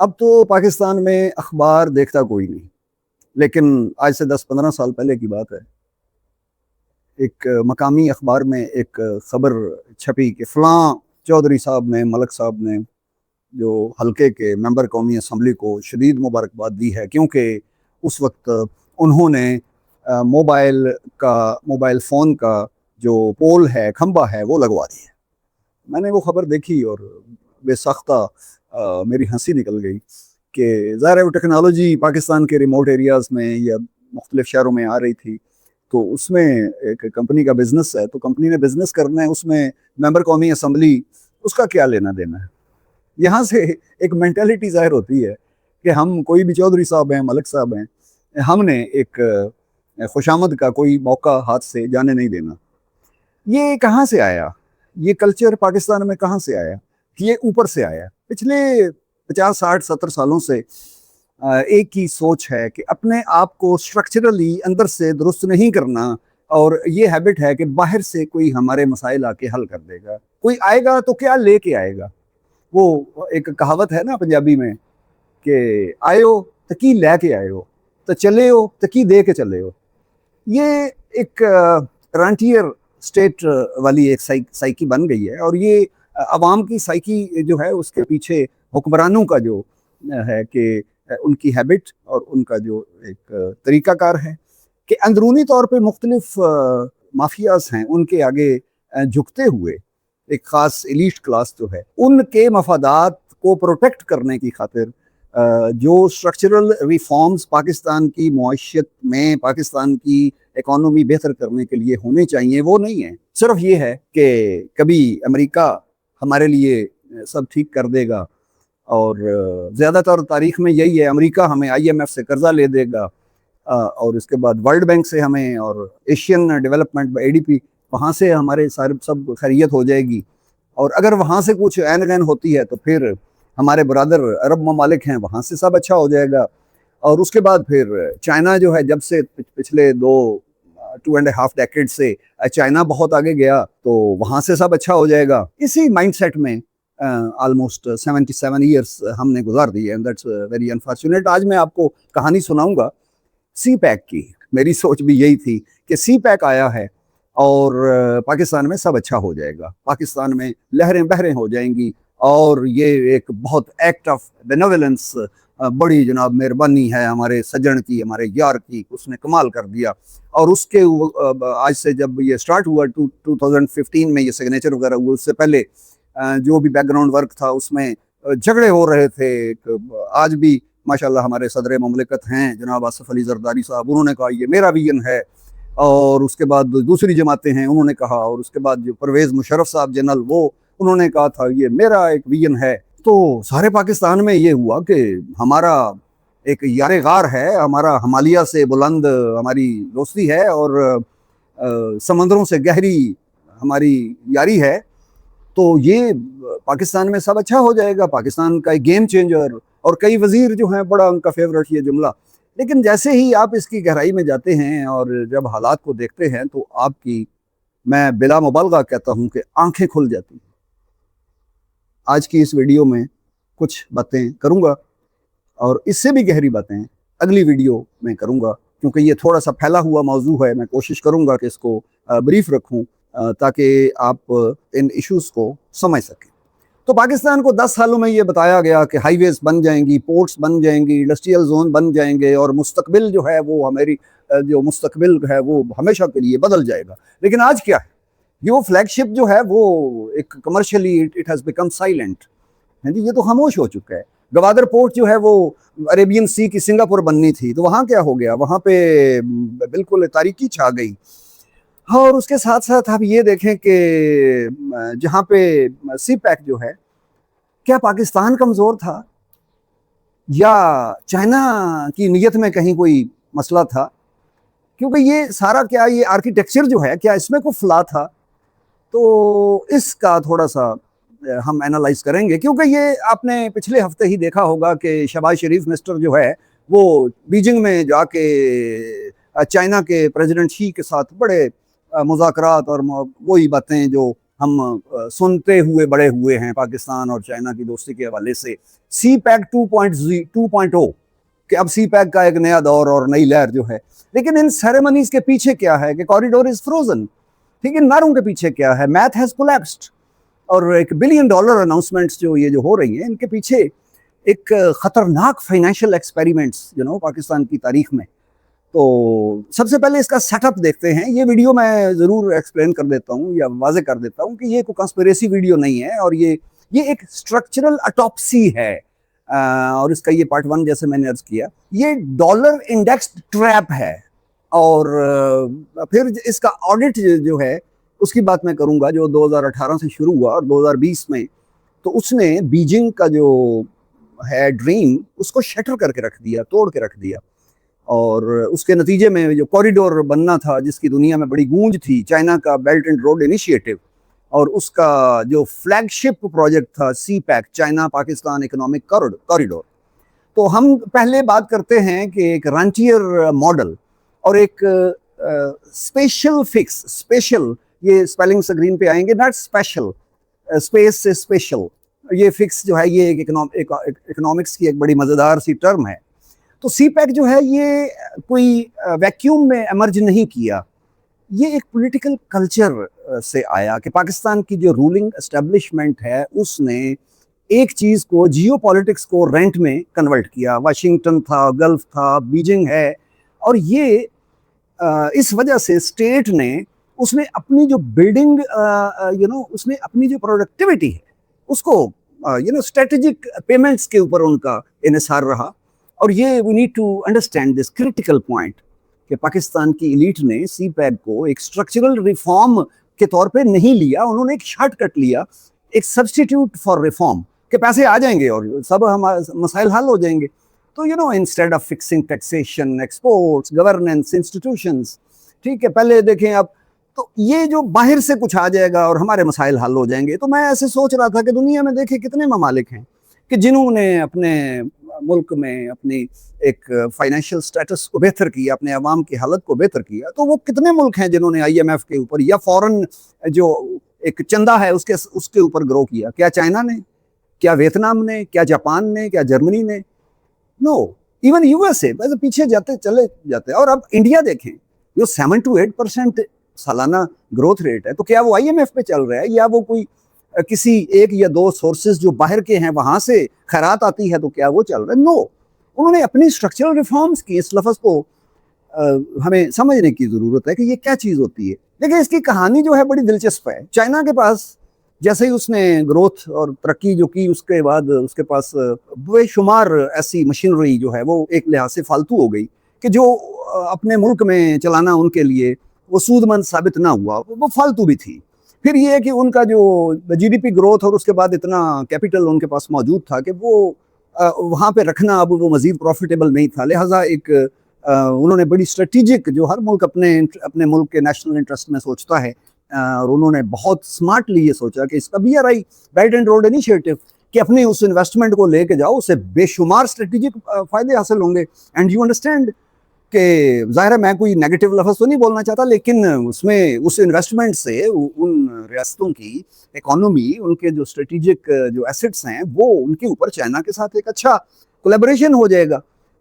اب تو پاکستان میں اخبار دیکھتا کوئی نہیں، لیکن آج سے 10-15 سال پہلے کی بات ہے، ایک مقامی اخبار میں ایک خبر چھپی کہ فلاں چودھری صاحب نے، ملک صاحب نے جو حلقے کے ممبر قومی اسمبلی کو شدید مبارکباد دی ہے، کیونکہ اس وقت انہوں نے موبائل فون کا جو پول ہے، کھمبا ہے، وہ لگوا دی ہے۔ میں نے وہ خبر دیکھی اور بے ساختہ میری ہنسی نکل گئی کہ ظاہر ہے وہ ٹیکنالوجی پاکستان کے ریموٹ ایریاز میں یا مختلف شہروں میں آ رہی تھی، تو اس میں ایک کمپنی کا بزنس ہے، تو کمپنی نے بزنس کرنا ہے، اس میں ممبر قومی اسمبلی اس کا کیا لینا دینا ہے۔ یہاں سے ایک مینٹیلٹی ظاہر ہوتی ہے کہ ہم کوئی بھی چودھری صاحب ہیں، ملک صاحب ہیں، ہم نے ایک خوشامد کا کوئی موقع ہاتھ سے جانے نہیں دینا۔ یہ کہاں سے آیا؟ یہ کلچر پاکستان میں کہاں سے آیا؟ یہ اوپر سے آیا۔ پچھلے 50 60 70 سالوں سے ایک ہی سوچ ہے کہ اپنے آپ کو سٹرکچرلی اندر سے درست نہیں کرنا، اور یہ ہیبٹ ہے کہ باہر سے کوئی ہمارے مسائل آ کے حل کر دے گا۔ کوئی آئے گا تو کیا لے کے آئے گا؟ وہ ایک کہاوت ہے نا پنجابی میں کہ آئے ہو تو کی لے کے آئے ہو، تو چلے ہو تو کی دے کے چلے ہو۔ یہ ایک رانٹیئر سٹیٹ والی ایک سائیکی بن گئی ہے، اور یہ عوام کی سائیکی جو ہے اس کے پیچھے حکمرانوں کا جو ہے کہ ان کی ہیبٹ اور ان کا جو ایک طریقہ کار ہے کہ اندرونی طور پہ مختلف مافیاز ہیں، ان کے آگے جھکتے ہوئے ایک خاص ایلیٹ کلاس جو ہے، ان کے مفادات کو پروٹیکٹ کرنے کی خاطر جو سٹرکچرل ریفارمز پاکستان کی معیشت میں، پاکستان کی اکانومی بہتر کرنے کے لیے ہونے چاہیے، وہ نہیں ہے۔ صرف یہ ہے کہ کبھی امریکہ ہمارے لیے سب ٹھیک کر دے گا، اور زیادہ تر تاریخ میں یہی ہے، امریکہ ہمیں IMF سے قرضہ لے دے گا، اور اس کے بعد ورلڈ بینک سے ہمیں، اور ایشین ڈیولپمنٹ ADB وہاں سے ہمارے سب خیریت ہو جائے گی، اور اگر وہاں سے کچھ عین غین ہوتی ہے تو پھر ہمارے برادر عرب ممالک ہیں، وہاں سے سب اچھا ہو جائے گا، اور اس کے بعد پھر چائنا جو ہے، جب سے پچھلے 2.5 ڈیکیڈ سے چائنا بہت آگے گیا تو وہاں سے سب اچھا ہو جائے گا۔ اسی مائنڈ سیٹ میں آلموسٹ 77 ایئرس ہم نے گزار دی ہے، دیٹس ویری انفارچونیٹ۔ آج میں آپ کو کہانی سناؤں گا سی پیک کی۔ میری سوچ بھی یہی تھی کہ سی پیک آیا ہے اور پاکستان میں سب اچھا ہو جائے گا، پاکستان میں لہریں بہریں ہو جائیں گی، اور یہ ایک بہت ایکٹ آف بینوولنس، بڑی جناب مہربانی ہے ہمارے سجن کی، ہمارے یار کی، اس نے کمال کر دیا۔ اور اس کے آج سے جب یہ سٹارٹ ہوا 2015 میں یہ سگنیچر وغیرہ ہوا، اس سے پہلے جو بھی بیک گراؤنڈ ورک تھا اس میں جھگڑے ہو رہے تھے۔ آج بھی ماشاءاللہ ہمارے صدر مملکت ہیں جناب آصف علی زرداری صاحب، انہوں نے کہا یہ میرا ویژن ہے، اور اس کے بعد دوسری جماعتیں ہیں انہوں نے کہا، اور اس کے بعد جو پرویز مشرف صاحب جنرل، وہ انہوں نے کہا تھا یہ میرا ایک ویژن ہے۔ تو سارے پاکستان میں یہ ہوا کہ ہمارا ایک یار غار ہے، ہمارا ہمالیہ سے بلند ہماری دوستی ہے، اور سمندروں سے گہری ہماری یاری ہے، تو یہ پاکستان میں سب اچھا ہو جائے گا، پاکستان کا ایک گیم چینجر۔ اور کئی وزیر جو ہیں، بڑا ان کا فیورٹ یہ جملہ، لیکن جیسے ہی آپ اس کی گہرائی میں جاتے ہیں اور جب حالات کو دیکھتے ہیں تو آپ کی، میں بلا مبالغہ کہتا ہوں کہ آنکھیں کھل جاتی ہیں۔ آج کی اس ویڈیو میں کچھ باتیں کروں گا، اور اس سے بھی گہری باتیں اگلی ویڈیو میں کروں گا، کیونکہ یہ تھوڑا سا پھیلا ہوا موضوع ہے۔ میں کوشش کروں گا کہ اس کو بریف رکھوں تاکہ آپ ان ایشوز کو سمجھ سکیں۔ تو پاکستان کو 10 سالوں میں یہ بتایا گیا کہ ہائی ویز بن جائیں گی، پورٹس بن جائیں گی، انڈسٹریل زون بن جائیں گے، اور مستقبل جو ہے وہ ہماری جو مستقبل ہے وہ ہمیشہ کے لیے بدل جائے گا۔ لیکن آج کیا ہے؟ یہ فلیگ شپ جو ہے وہ ایک commercially it has become silent, یہ تو خاموش ہو چکا ہے۔ گوادر پورٹ جو ہے وہ عربین سی کی سنگاپور بننی تھی، تو وہاں کیا ہو گیا؟ وہاں پہ بالکل تاریکی چھا گئی۔ اور اس کے ساتھ ساتھ آپ یہ دیکھیں کہ جہاں پہ سی پیک جو ہے، کیا پاکستان کمزور تھا یا چائنا کی نیت میں کہیں کوئی مسئلہ تھا؟ کیونکہ یہ سارا کیا یہ آرکیٹیکچر جو ہے، کیا اس میں کوئی فلا تھا؟ تو اس کا تھوڑا سا ہم اینالائز کریں گے، کیونکہ یہ آپ نے پچھلے ہفتے ہی دیکھا ہوگا کہ شہباز شریف مسٹر جو ہے وہ بیجنگ میں جا کے چائنا کے پریزیڈنٹ شی کے ساتھ بڑے مذاکرات اور وہی باتیں جو ہم سنتے ہوئے بڑے ہوئے ہیں پاکستان اور چائنا کی دوستی کے حوالے سے، سی پیک 2.0 کہ اب سی پیک کا ایک نیا دور اور نئی لہر جو ہے. لیکن ان سیریمنیز کے پیچھے کیا ہے کہ کوریڈور از فروزن. ٹھیک ہے، نعروں کے پیچھے کیا ہے؟ Math has collapsed. اور $1 بلین اناؤنسمنٹس جو یہ جو ہو رہی ہیں، ان کے پیچھے ایک خطرناک فائنینشیل ایکسپیریمنٹس پاکستان کی تاریخ میں. تو سب سے پہلے اس کا سیٹ اپ دیکھتے ہیں. یہ ویڈیو میں ضرور ایکسپلین کر دیتا ہوں یا واضح کر دیتا ہوں کہ یہ کوئی کنسپیریسی ویڈیو نہیں ہے، اور یہ ایک اسٹرکچرل اٹاپسی ہے. اور اس کا یہ پارٹ 1 جیسے میں نے عرض کیا، یہ ڈالر انڈیکس ٹریپ ہے. اور پھر اس کا آڈٹ جو ہے اس کی بات میں کروں گا، جو 2018 سے شروع ہوا اور 2020 میں. تو اس نے بیجنگ کا جو ہے ڈریم، اس کو شٹر کر کے رکھ دیا، توڑ کے رکھ دیا. اور اس کے نتیجے میں جو کوریڈور بننا تھا، جس کی دنیا میں بڑی گونج تھی، چائنا کا بیلٹ اینڈ روڈ انیشیٹو، اور اس کا جو فلیگ شپ پروجیکٹ تھا CPEC, China Pakistan economic corridor. تو ہم پہلے بات کرتے ہیں کہ ایک رانچیئر ماڈل اور ایک اسپیشل فکس. اسپیشل، یہ اسپیلنگ سکرین پہ آئیں گے، ناٹ اسپیشل، اسپیس سے اسپیشل. یہ فکس جو ہے یہ ایک اکنامکس کی ایک بڑی مزیدار سی ٹرم ہے. تو سی پیک جو ہے یہ کوئی ویکیوم میں ایمرج نہیں کیا، یہ ایک پولیٹیکل کلچر سے آیا کہ پاکستان کی جو رولنگ اسٹیبلشمنٹ ہے اس نے ایک چیز کو، جیو پالیٹکس کو رینٹ میں کنورٹ کیا. واشنگٹن تھا، گلف تھا، بیجنگ ہے. اور یہ اس وجہ سے اسٹیٹ نے، اس نے اپنی جو بلڈنگ اس نے اپنی جو پروڈکٹیوٹی ہے اس کو اسٹریٹجک پیمنٹس کے اوپر ان کا انحصار رہا. اور یہ we need to understand this critical point کہ پاکستان کی ایلیٹ نے سی پیک کو ایک اسٹرکچرل ریفارم کے طور پہ نہیں لیا. انہوں نے ایک شارٹ کٹ لیا، ایک سبسٹیٹیوٹ فار ریفارم، کہ پیسے آ جائیں گے اور سب ہمارے مسائل حل ہو جائیں گے. تو instead of fixing taxation, exports, governance, institutions, ٹھیک ہے، پہلے دیکھیں اب تو یہ جو باہر سے کچھ آ جائے گا اور ہمارے مسائل حل ہو جائیں گے. تو میں ایسے سوچ رہا تھا کہ دنیا میں دیکھیں کتنے ممالک ہیں کہ جنہوں نے اپنے ملک میں اپنی ایک فائنینشیل سٹیٹس کو بہتر کیا، اپنے عوام کی حالت کو بہتر کیا. تو وہ کتنے ملک ہیں جنہوں نے IMF کے اوپر یا فورن جو ایک چندہ ہے اس کے اوپر گرو کیا؟ کیا چائنا نے؟ کیا ویتنام نے؟ کیا جاپان نے؟ کیا جرمنی نے؟ نو. ایون USA پیچھے چلے جاتے ہیں. اور اب انڈیا دیکھیں جو 7 to 8% سالانہ گروتھ ریٹ ہے، تو کیا وہ IMF پہ چل رہا ہے یا وہ کوئی کسی ایک یا دو سورسز جو باہر کے ہیں وہاں سے خیرات آتی ہے تو کیا وہ چل رہا ہے؟ نو. انہوں نے اپنی اسٹرکچرل ریفارمز کی. اس لفظ کو ہمیں سمجھنے کی ضرورت ہے کہ یہ کیا چیز ہوتی ہے. لیکن اس کی کہانی جو ہے بڑی دلچسپ ہے. چائنا کے پاس جیسے ہی اس نے گروتھ اور ترقی جو کی، اس کے بعد اس کے پاس بے شمار ایسی مشینری جو ہے وہ ایک لحاظ سے فالتو ہو گئی کہ جو اپنے ملک میں چلانا ان کے لیے وہ سود مند ثابت نہ ہوا، وہ فالتو بھی تھی. پھر یہ ہے کہ ان کا جو GDP گروتھ اور اس کے بعد اتنا کیپٹل ان کے پاس موجود تھا کہ وہ وہاں پہ رکھنا اب وہ مزید پروفیٹیبل نہیں تھا. لہٰذا ایک انہوں نے بڑی اسٹریٹجک، جو ہر ملک اپنے ملک کے نیشنل انٹرسٹ میں سوچتا ہے، اور انہوں نے بہت سمارٹلی یہ سوچا کہ اس کا BRI belt and road initiative کہ اپنی اس انویسٹمنٹ کو لے کے جاؤ، اسے بے شمار اسٹریٹجک فائدے حاصل ہوں گے. اینڈ یو انڈرسٹینڈ کہ ظاہر ہے میں کوئی نیگیٹو لفظ تو نہیں بولنا چاہتا، لیکن اس میں اس انویسٹمنٹ سے ان ریاستوں کی اکانومی، ان کے جو اسٹریٹجک جو ایسٹس ہیں، وہ ان کے اوپر چائنا کے ساتھ ایک اچھا کولیبریشن ہو جائے گا.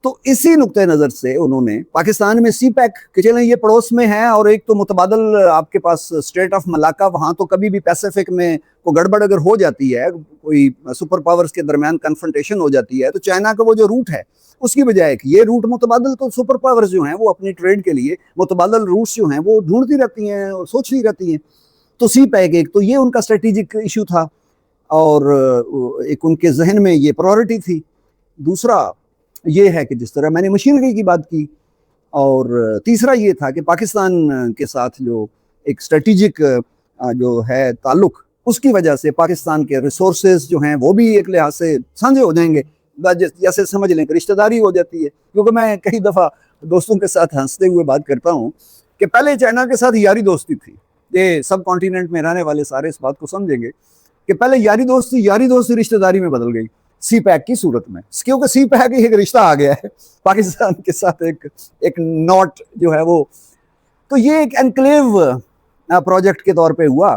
تو اسی نقطۂ نظر سے انہوں نے پاکستان میں سی پیک کہ چلیں یہ پڑوس میں ہے، اور ایک تو متبادل آپ کے پاس اسٹریٹ آف ملاکا، وہاں تو کبھی بھی پیسیفک میں کوئی گڑبڑ اگر ہو جاتی ہے، کوئی سپر پاورز کے درمیان کنفرنٹیشن ہو جاتی ہے، تو چائنا کا وہ جو روٹ ہے اس کی بجائے کہ یہ روٹ متبادل، تو سپر پاورز جو ہیں وہ اپنی ٹریڈ کے لیے متبادل روٹس جو ہیں وہ ڈھونڈتی رہتی ہیں اور سوچتی رہتی ہیں. تو سی پیک ایک تو یہ ان کا اسٹریٹجک ایشو تھا اور ایک ان کے ذہن میں یہ پرائورٹی تھی. دوسرا یہ ہے کہ جس طرح میں نے مشینری کی بات کی، اور تیسرا یہ تھا کہ پاکستان کے ساتھ جو ایک اسٹریٹجک جو ہے تعلق، اس کی وجہ سے پاکستان کے ریسورسز جو ہیں وہ بھی ایک لحاظ سے سانجھے ہو جائیں گے. جیسے سمجھ لیں کہ رشتہ داری ہو جاتی ہے. کیونکہ میں کئی دفعہ دوستوں کے ساتھ ہنستے ہوئے بات کرتا ہوں کہ پہلے چائنا کے ساتھ یاری دوستی تھی. یہ سب کانٹیننٹ میں رہنے والے سارے اس بات کو سمجھیں گے کہ پہلے یاری دوستی رشتہ داری میں بدل گئی سی پیک کی صورت میں، کیونکہ سی پیک ایک رشتہ آ گیا ہے پاکستان کے ساتھ، ایک نوٹ جو ہے وہ. تو یہ ایک انکلیو پروجیکٹ کے طور پہ ہوا.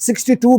62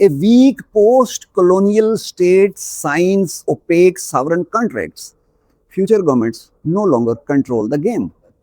a weak post-colonial state signs opaque sovereign contracts, future governments no longer control the game.